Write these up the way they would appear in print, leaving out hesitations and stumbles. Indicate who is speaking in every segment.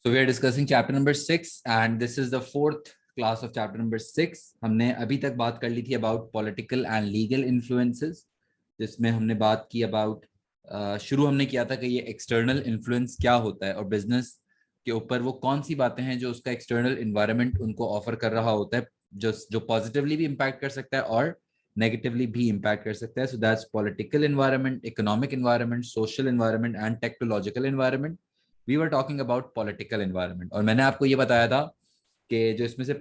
Speaker 1: So we are discussing chapter number 6 and this is the fourth class of chapter number 6. हमने अभी तक बात कर ली थी about political and legal influences, जिसमें हमने बात की about शुरू हमने किया था कि ये external influence क्या होता है और business के ऊपर वो कौन सी बातें हैं जो उसका external environment उनको offer कर रहा होता है, जो positively भी impact कर सकता है और negatively भी impact कर सकता है. So that's political environment, economic environment, social environment and technological environment. We were talking about political environment और मैंने आपको ये बताया था कि जो इसमें से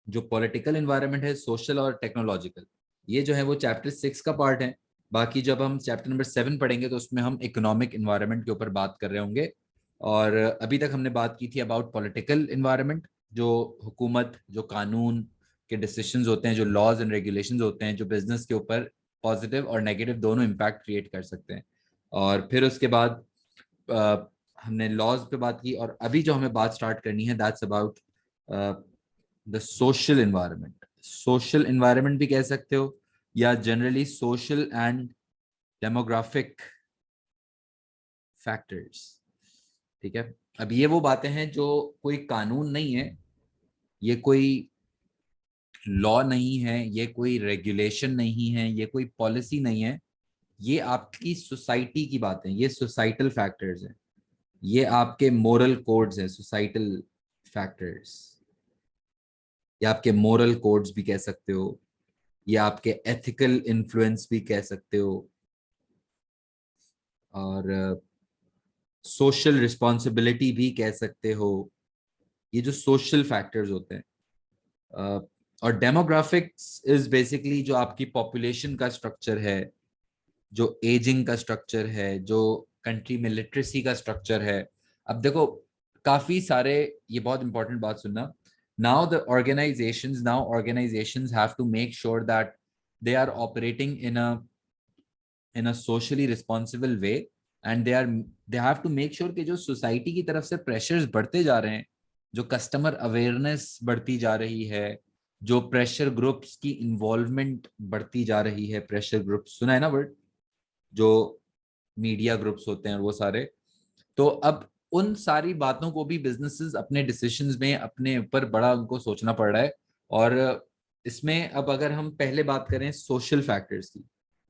Speaker 1: जो पॉलिटिकल एनवायरनमेंट है, सोशल और टेक्नोलॉजिकल, ये जो है वो चैप्टर 6 का पार्ट है. बाकी जब हम चैप्टर नंबर 7 पढ़ेंगे तो उसमें हम इकोनॉमिक एनवायरनमेंट के ऊपर बात कर रहे होंगे. और अभी तक हमने बात की थी अबाउट पॉलिटिकल एनवायरनमेंट, जो हुकूमत, जो कानून के डिसीजंस होते हैं, जो लॉज एंड रेगुलेशंस होते हैं, जो बिजनेस के ऊपर पॉजिटिव और नेगेटिव दोनों इम्पैक्ट क्रिएट कर सकते हैं. और फिर उसके बाद हमने लॉज पे बात की और अभी जो हमें बात स्टार्ट करनी है that's about the social environment. Social environment भी कह सकते हो या generally social and demographic factors. ठीक है, अब ये वो बातें हैं जो कोई कानून नहीं है, ये कोई लॉ नहीं है, ये कोई रेगुलेशन नहीं है, ये कोई पॉलिसी नहीं है, ये आपकी सोसाइटी की बातें, ये सोसाइटल फैक्टर्स हैं, ये आपके मोरल कोड्स हैं, सोसाइटल फैक्टर्स, या आपके मोरल कोड्स भी कह सकते हो, या आपके एथिकल इन्फ्लुएंस भी कह सकते हो, और सोशल रिस्पॉन्सिबिलिटी भी कह सकते हो. ये जो सोशल फैक्टर्स होते हैं. और डेमोग्राफिक्स इज बेसिकली जो आपकी पॉपुलेशन का स्ट्रक्चर है, जो एजिंग का स्ट्रक्चर है, जो कंट्री में लिटरेसी का स्ट्रक्चर है. अब देखो काफी सारे, ये बहुत इंपॉर्टेंट बात सुनना, now the organisations have to make sure that they are operating in a socially responsible way and they have to make sure कि जो सोसाइटी की तरफ से प्रेशर्स बढ़ते जा रहे हैं, जो कस्टमर अवेयरनेस बढ़ती जा रही है, जो प्रेशर ग्रुप्स की इन्वॉल्वमेंट बढ़ती जा रही है, प्रेशर ग्रुप्स सुना है ना वर्ड, जो मीडिया ग्रुप्स होते हैं वो सारे, तो अब उन सारी बातों को भी बिजनेसेस अपने डिसीजंस में अपने ऊपर बड़ा उनको सोचना पड़ रहा है. और इसमें अब अगर हम पहले बात करें सोशल फैक्टर्स की,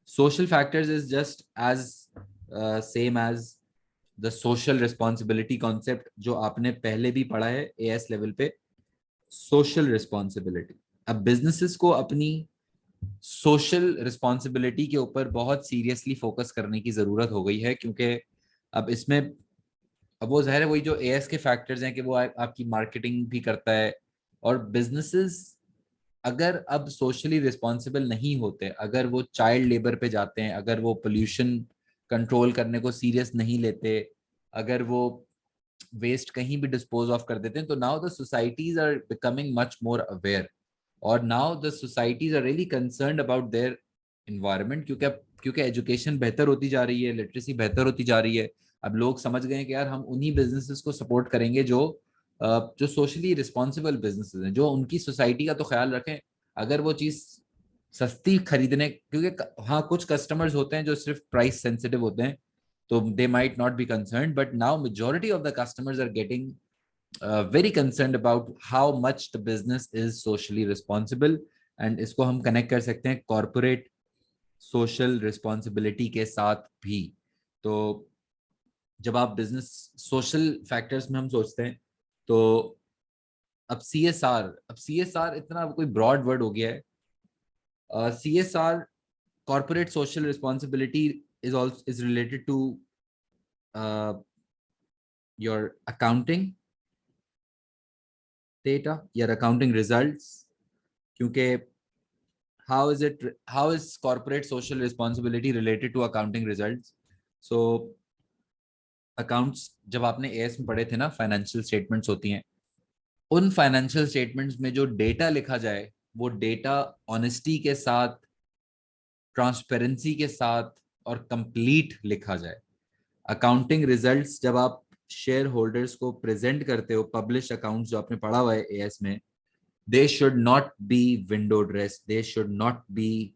Speaker 1: social factors is just as same as the social responsibility concept जो आपने पहले भी पढ़ा है एएस लेवल पे. सोशल रिस्पॉन्सिबिलिटी, अब बिजनेसेस को अपनी सोशल रिस्पॉन्सिबिलिटी के ऊपर बहुत सीरियसली फोकस करने की जरूरत हो गई है, क्योंकि अब इसमें, अब वो जाहिर है वही जो एएस के फैक्टर्स हैं कि वो आपकी मार्केटिंग भी करता है. और बिजनेसेस अगर अब सोशली रिस्पॉन्सिबल नहीं होते, अगर वो चाइल्ड लेबर पे जाते हैं, अगर वो पोल्यूशन कंट्रोल करने को सीरियस नहीं लेते, अगर वो वेस्ट कहीं भी डिस्पोज ऑफ कर देते हैं, तो now the societies are becoming much more aware और now the societies are really concerned about their environment. क्योंकि एजुकेशन बेहतर होती जा रही है, लिटरेसी बेहतर होती जा रही है. अब लोग समझ गए कि यार हम उन्हीं बिजनेसेस को सपोर्ट करेंगे जो सोशली रिस्पॉन्सिबल बिजनेसेस हैं, जो उनकी सोसाइटी का तो ख्याल रखें. अगर वो चीज सस्ती खरीदने, क्योंकि हाँ कुछ कस्टमर्स होते हैं जो सिर्फ प्राइस सेंसिटिव होते हैं, तो they might not be concerned, but now majority of the customers are getting very concerned about how much the business is socially responsible. and इसको हम कनेक्ट कर सकते हैं कॉर्पोरेट सोशल रिस्पॉन्सिबिलिटी के साथ भी. तो जब आप बिजनेस सोशल फैक्टर्स में हम सोचते हैं, तो अब सीएसआर इतना कोई ब्रॉड वर्ड हो गया है. CSR, corporate social responsibility, is related to uh, your accounting data, your accounting results. क्योंकि how is corporate social responsibility related to accounting results? So accounts, जब आपने एएस में पढ़े थे ना, फाइनेंशियल स्टेटमेंट्स होती हैं, उन फाइनेंशियल स्टेटमेंट्स में जो डेटा लिखा जाए वो डेटा ऑनेस्टी के साथ, ट्रांसपेरेंसी के साथ और कंप्लीट लिखा जाए. अकाउंटिंग रिजल्ट्स जब आप शेयर होल्डर्स को प्रेजेंट करते हो, पब्लिश अकाउंट्स जो आपने पढ़ा हुआ है एएस में, they should not be window dress, they should not be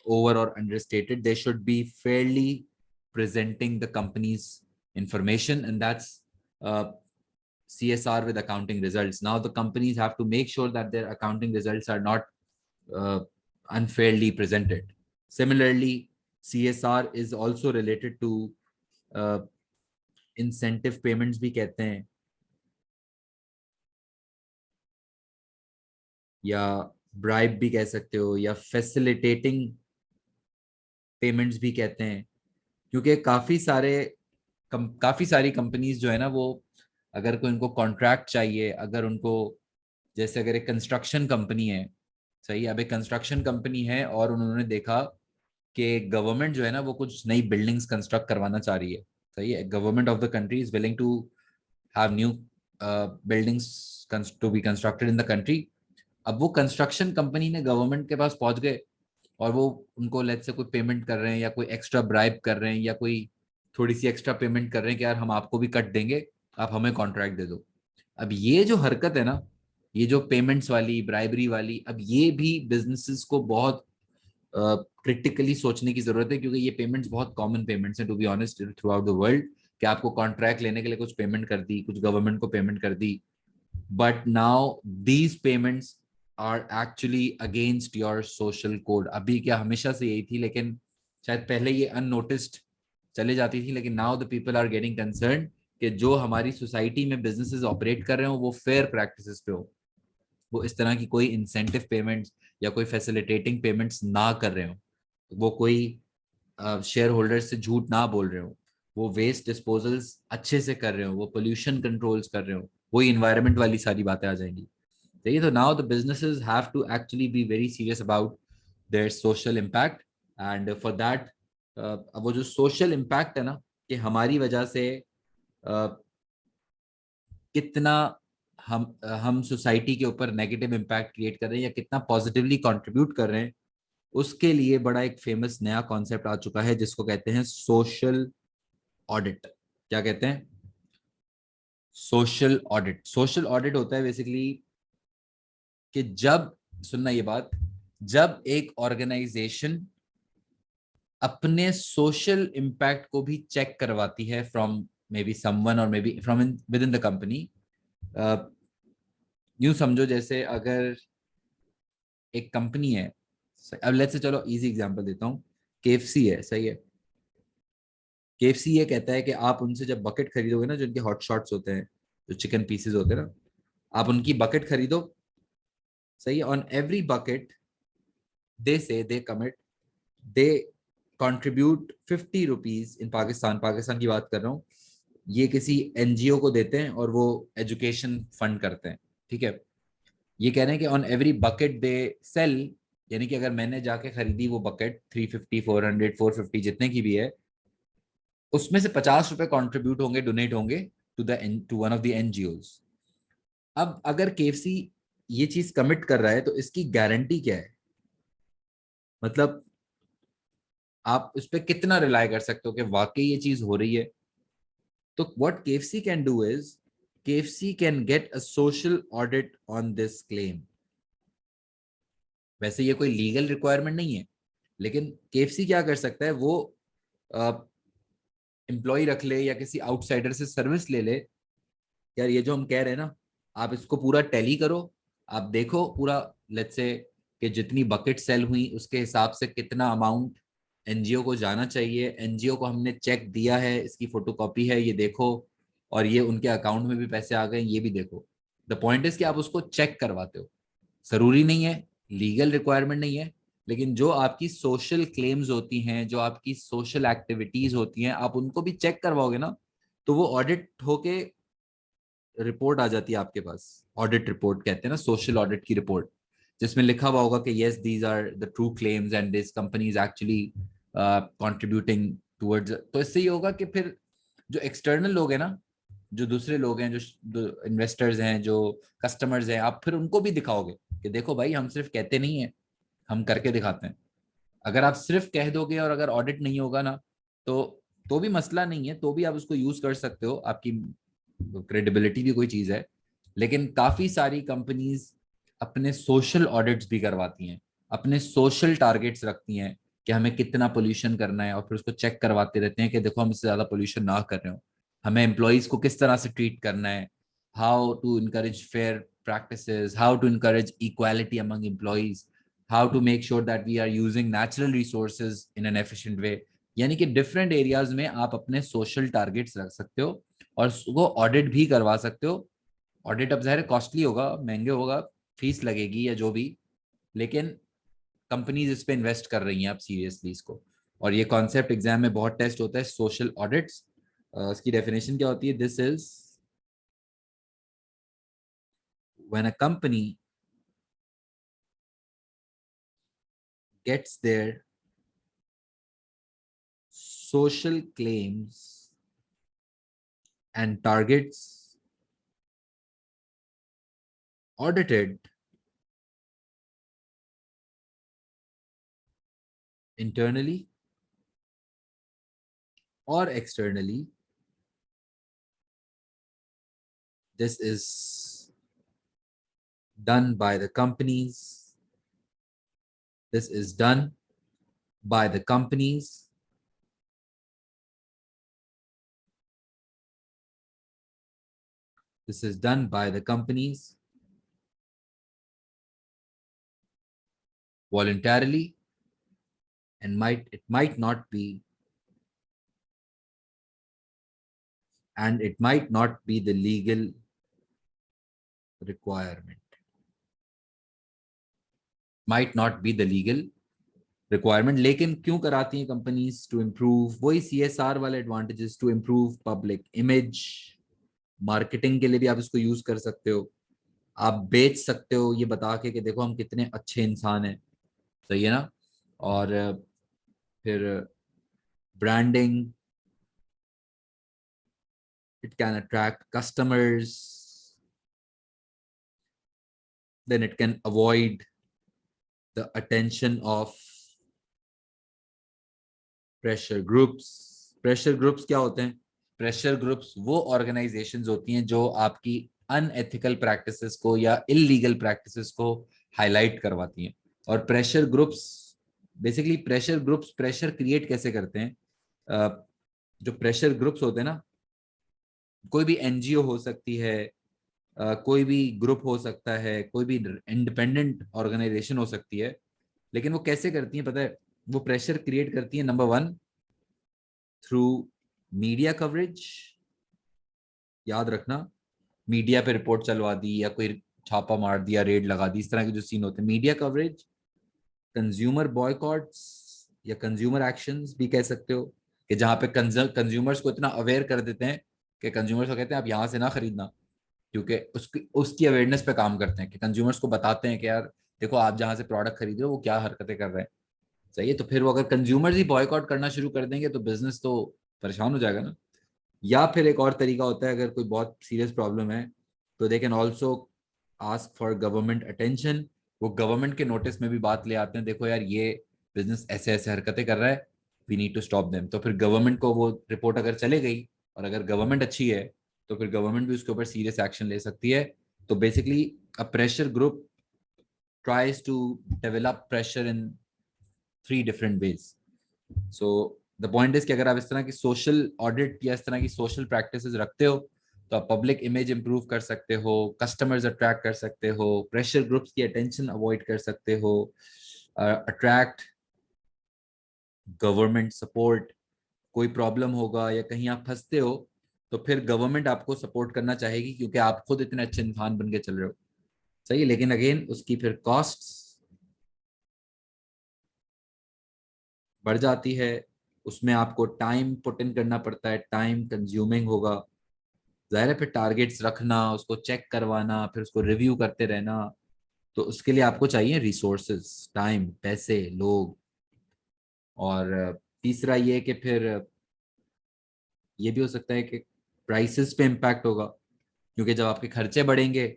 Speaker 1: over or understated, they should be fairly presenting the company's information, and that's CSR with accounting results. Now the companies have to make sure that their accounting results are not unfairly presented. Similarly, CSR is also related to incentive payments भी कहते हैं, या bribe भी कह सकते हो, या facilitating payments भी कहते हैं, क्योंकि काफी सारी कंपनीज जो है ना, वो अगर कोई उनको कॉन्ट्रैक्ट चाहिए, अगर उनको, जैसे अगर एक कंस्ट्रक्शन कंपनी है, सही, अब एक कंस्ट्रक्शन कंपनी है और उन्होंने देखा कि गवर्नमेंट जो है ना वो कुछ नई बिल्डिंग्स कंस्ट्रक्ट करवाना चाह रही है, सही है, government of the country is willing to have new buildings to be constructed in the country. अब वो कंस्ट्रक्शन कंपनी ने गवर्नमेंट के पास पहुंच गए और वो उनको लेट्स से कोई पेमेंट कर रहे हैं, या कोई एक्स्ट्रा ब्राइब कर रहे हैं, या कोई थोड़ी सी एक्स्ट्रा पेमेंट कर रहे हैं कि यार हम आपको भी कट देंगे, आप हमें कॉन्ट्रैक्ट दे दो। अब ये जो हरकत है ना, ये जो पेमेंट्स वाली, ब्राइबरी वाली, अब ये भी बिजनेसेस को बहुत क्रिटिकली सोचने की जरूरत है, क्योंकि ये पेमेंट्स बहुत कॉमन पेमेंट्स हैं to be honest throughout the world, कि आपको कॉन्ट्रैक्ट लेने के लिए कुछ पेमेंट कर दी, कुछ गवर्नमेंट को पेमेंट कर दी, but now these payments are actually against your social code. अभी क्या, हमेशा से यही थी, लेकिन शायद पहले ये अननोटिस्ड चले जाती थी, लेकिन now the people are getting concern कि जो हमारी सोसाइटी में बिजनेसेस ऑपरेट कर रहे हो वो फेयर प्रैक्टिसेस पे हो, वो इस तरह की कोई इंसेंटिव पेमेंट्स या कोई फैसिलिटेटिंग पेमेंट्स ना कर रहे हो, वो कोई शेयर होल्डर्स से झूठ ना बोल रहे हो, वो वेस्ट डिस्पोजल्स अच्छे से कर रहे हो, वो पोल्यूशन कंट्रोल्स कर रहे हो, वही इन्वायरमेंट वाली सारी बातें आ जाएंगी। तो now the businesses have to actually be very serious about their social impact, and for that वो जो सोशल इम्पैक्ट है ना, कि हमारी वजह से कितना हम सोसाइटी के ऊपर नेगेटिव इम्पैक्ट क्रिएट कर रहे हैं या कितना पॉजिटिवली कंट्रीब्यूट कर रहे हैं, उसके लिए बड़ा एक फेमस नया कॉन्सेप्ट आ चुका है जिसको कहते हैं सोशल ऑडिट। क्या कहते हैं? Social audit. सोशल ऑडिट होता है बेसिकली कि जब, सुनना ये बात, जब एक ऑर्गेनाइजेशन अपने सोशल इम्पैक्ट को भी चेक करवाती है फ्रॉम मे बी समवन और may be from with in the company. यूं समझो जैसे अगर एक कंपनी है, अब लेट्स से, चलो इजी एग्जांपल देता हूँ, केएफसी है, सही है, केएफसी ये कहता है कि आप उनसे जब बकेट खरीदोगे ना, जो उनके हॉट शॉट्स होते हैं, जो चिकन पीसेस होते हैं ना, आप उनकी बकेट खरीदो, सही है, ऑन एवरी बकेट दे से दे commit, they contribute 50 rupees in Pakistan की बात कर रहा हूँ, ये किसी एनजीओ को देते हैं और वो एजुकेशन फंड करते हैं, ठीक है। ये कह रहे हैं कि on every bucket they sell, यानी कि अगर मैंने जाके खरीदी वो बकेट 350 400 450 जितने की भी है, उसमें से 50 रुपए कॉन्ट्रीब्यूट होंगे, डोनेट होंगे to one of the NGOs. अब अगर केएफसी ये चीज कमिट कर रहा है तो इसकी गारंटी क्या है, मतलब आप उस पर कितना रिलाय कर सकते हो कि वाकई ये चीज हो रही है। तो what KFC can do is, KFC can get a social audit on this claim. वैसे ये कोई लीगल रिक्वायरमेंट नहीं है, लेकिन केएफसी क्या कर सकता है, वो एम्प्लॉय रख ले या किसी आउटसाइडर से सर्विस ले ले, यार ये जो हम कह रहे हैं ना, आप इसको पूरा टैली करो, आप देखो पूरा, लेट्स से कि जितनी बकेट सेल हुई उसके हिसाब से कितना अमाउंट एनजीओ को जाना चाहिए, एनजीओ को हमने चेक दिया है, इसकी फोटोकॉपी है, ये देखो, और ये उनके अकाउंट में भी पैसे आ गए, ये भी देखो। द पॉइंट इज कि आप उसको चेक करवाते हो, जरूरी नहीं है, लीगल रिक्वायरमेंट नहीं है, लेकिन जो आपकी सोशल क्लेम्स होती हैं, जो आपकी सोशल एक्टिविटीज होती हैं, आप उनको भी चेक करवाओगे ना, तो वो ऑडिट होके रिपोर्ट आ जाती है आपके पास। ऑडिट रिपोर्ट कहते हैं ना, सोशल ऑडिट की रिपोर्ट, जिसमें लिखा हुआ होगा कि yes these are the true claims and this company is actually contributing towards. तो इससे ये होगा कि फिर जो एक्सटर्नल लोग हैं ना, जो दूसरे लोग हैं, जो इन्वेस्टर्स हैं, जो कस्टमर्स हैं, आप फिर उनको भी दिखाओगे कि देखो भाई, हम सिर्फ कहते नहीं है, हम करके दिखाते हैं। अगर आप सिर्फ कह दोगे और अगर ऑडिट नहीं होगा ना, तो भी मसला नहीं है, तो भी आप उसको यूज कर सकते हो, आपकी क्रेडिबिलिटी भी कोई चीज है। लेकिन काफी सारी कंपनीज अपने सोशल ऑडिट्स भी करवाती हैं, अपने सोशल टारगेट्स रखती हैं, कि हमें कितना पोल्यूशन करना है, और फिर उसको चेक करवाते रहते हैं कि देखो हम इससे ज्यादा पोल्यूशन ना कर रहे हो। हमें एम्प्लॉयज को किस तरह से ट्रीट करना है, how to encourage fair practices, how to encourage equality among employees, how to make sure that we are using natural resources in an efficient way। यानी कि डिफरेंट एरियाज में आप अपने सोशल टारगेट्स रख सकते हो और उसको ऑडिट भी करवा सकते हो। ऑडिट अब ज़ाहिर कॉस्टली होगा, महंगे होगा, फीस लगेगी या जो भी, लेकिन कंपनीज इस पे इन्वेस्ट कर रही हैं अब सीरियसली इसको। और ये कॉन्सेप्ट एग्जाम में बहुत टेस्ट होता है, सोशल ऑडिट्स। इसकी डेफिनेशन क्या होती है? This is when a company gets their social claims and targets audited internally or externally. This is done by the companies. This is done by the companies This is done by the companies voluntarily, and it might not be, and it might not be the legal requirement. Might not be the legal requirement, लेकिन क्यों कराती हैं companies? To improve, वही CSR वाले advantages, to improve public image. Marketing के लिए भी आप इसको यूज कर सकते हो, आप बेच सकते हो ये बता के कि देखो हम कितने अच्छे इंसान हैं, सही है ना। और फिर branding, it can attract customers, then it can avoid the attention of pressure groups। pressure groups क्या होते हैं? pressure groups वो organizations होती हैं जो आपकी unethical practices को या illegal practices को highlight करवाती हैं। और pressure groups, basically pressure groups pressure create कैसे करते हैं? जो pressure groups होते हैं ना, कोई भी NGO हो सकती है, कोई भी ग्रुप हो सकता है, कोई भी इंडिपेंडेंट ऑर्गेनाइजेशन हो सकती है, लेकिन वो कैसे करती है पता है? वो प्रेशर क्रिएट करती है, number one, through media coverage. याद रखना, मीडिया पे रिपोर्ट चलवा दी या कोई छापा मार दिया, रेड लगा दी, इस तरह के जो सीन होते हैं, मीडिया कवरेज। कंज्यूमर बॉयकॉट्स या कंज्यूमर एक्शंस भी कह सकते हो, कि जहां पे कंज्यूमर्स को इतना अवेयर कर देते हैं कि कंज्यूमर्स को कहते हैं आप यहां से ना खरीदना, क्योंकि उसकी उसकी अवेयरनेस पे काम करते हैं, कि कंज्यूमर्स को बताते हैं कि यार देखो आप जहां से प्रोडक्ट खरीद रहे हो वो क्या हरकतें कर रहे हैं, सही है। तो फिर वो अगर कंज्यूमर्स ही बॉयकॉट करना शुरू कर देंगे तो बिजनेस तो परेशान हो जाएगा ना। या फिर एक और तरीका होता है, अगर कोई बहुत सीरियस प्रॉब्लम है तो they can also ask for government attention. वो गवर्नमेंट के नोटिस में भी बात ले आते हैं, देखो यार ये बिजनेस ऐसे ऐसे हरकतें कर रहा है, we need to stop them. तो फिर गवर्नमेंट को वो रिपोर्ट अगर चले गई, और अगर गवर्नमेंट अच्छी है, तो फिर गवर्नमेंट भी उसके ऊपर सीरियस एक्शन ले सकती है। तो basically a pressure group tries to develop pressure in 3 different ways। So the point is कि अगर आप इस तरह की सोशल ऑडिट या इस तरह की सोशल प्रैक्टिसेस रखते हो, तो आप पब्लिक इमेज इंप्रूव कर सकते हो, कस्टमर्स अट्रैक्ट कर सकते हो, प्रेशर ग्रुप्स की अटेंशन अवॉइड कर सकते हो, अट्रैक्ट गवर्नमेंट सपोर्ट। कोई प्रॉब्लम होगा या कहीं आप फंसते हो, तो फिर गवर्नमेंट आपको सपोर्ट करना चाहेगी, क्योंकि आप खुद इतने अच्छे इंसान बन के चल रहे हो, सही है। लेकिन अगेन उसकी फिर कॉस्ट बढ़ जाती है, उसमें आपको टाइम पुट इन करना पड़ता है, टाइम कंज्यूमिंग होगा, जाहिर है। फिर टारगेट्स रखना, उसको चेक करवाना, फिर उसको रिव्यू करते रहना, तो उसके लिए आपको चाहिए रिसोर्सेज, टाइम, पैसे, लोग। और तीसरा ये कि फिर ये भी हो सकता है कि प्राइसेस पे इम्पैक्ट होगा, क्योंकि जब आपके खर्चे बढ़ेंगे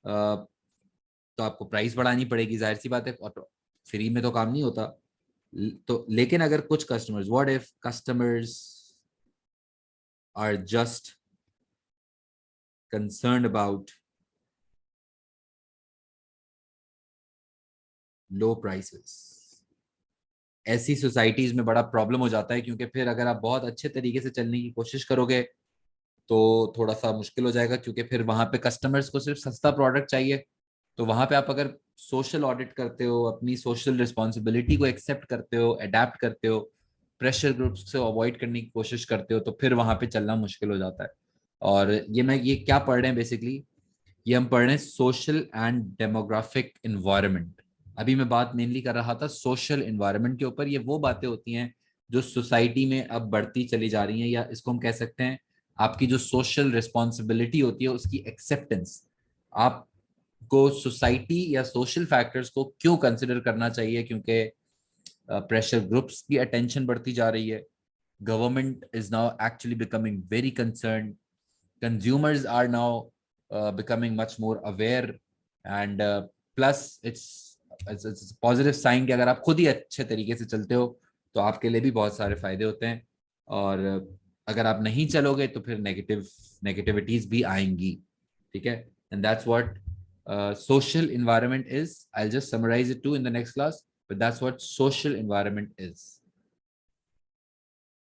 Speaker 1: तो आपको प्राइस बढ़ानी पड़ेगी, जाहिर सी बात है, और फ्री में तो काम नहीं होता। तो लेकिन अगर कुछ customers, what if customers are just concerned about low prices, ऐसी सोसाइटीज में बड़ा प्रॉब्लम हो जाता है, क्योंकि फिर अगर आप बहुत अच्छे तरीके से चलने की कोशिश करोगे तो थोड़ा सा मुश्किल हो जाएगा, क्योंकि फिर वहां पे कस्टमर्स को सिर्फ सस्ता प्रोडक्ट चाहिए। तो वहां पे आप अगर सोशल ऑडिट करते हो, अपनी सोशल रिस्पॉन्सिबिलिटी को एक्सेप्ट करते हो, अडेप्ट करते हो, प्रेशर ग्रुप्स से अवॉइड करने की कोशिश करते हो, तो फिर वहां पे चलना मुश्किल हो जाता है। और ये क्या पढ़ रहे हैं बेसिकली, ये हम पढ़ रहे हैं सोशल एंड डेमोग्राफिक इन्वायरमेंट। अभी मैं बात मेनली कर रहा था सोशल इन्वायरमेंट के ऊपर। ये वो बातें होती हैं जो सोसाइटी में अब बढ़ती चली जा रही हैं, या इसको हम कह सकते हैं आपकी जो सोशल रिस्पॉन्सिबिलिटी होती है उसकी एक्सेप्टेंस। आपको सोसाइटी या सोशल फैक्टर्स को क्यों कंसिडर करना चाहिए, क्योंकि प्रेशर ग्रुप्स की अटेंशन बढ़ती जा रही है, government is now actually becoming very concern, consumers are now becoming much more aware, and plus it's a positive sign कि अगर आप खुद ही अच्छे तरीके से चलते हो तो आपके लिए भी बहुत सारे फायदे होते हैं। और अगर आप नहीं चलोगे तो फिर नेगेटिविटीज भी आएंगी। ठीक है, and that's what social environment is. I'll just summarize it too in the next class, but that's what social environment is.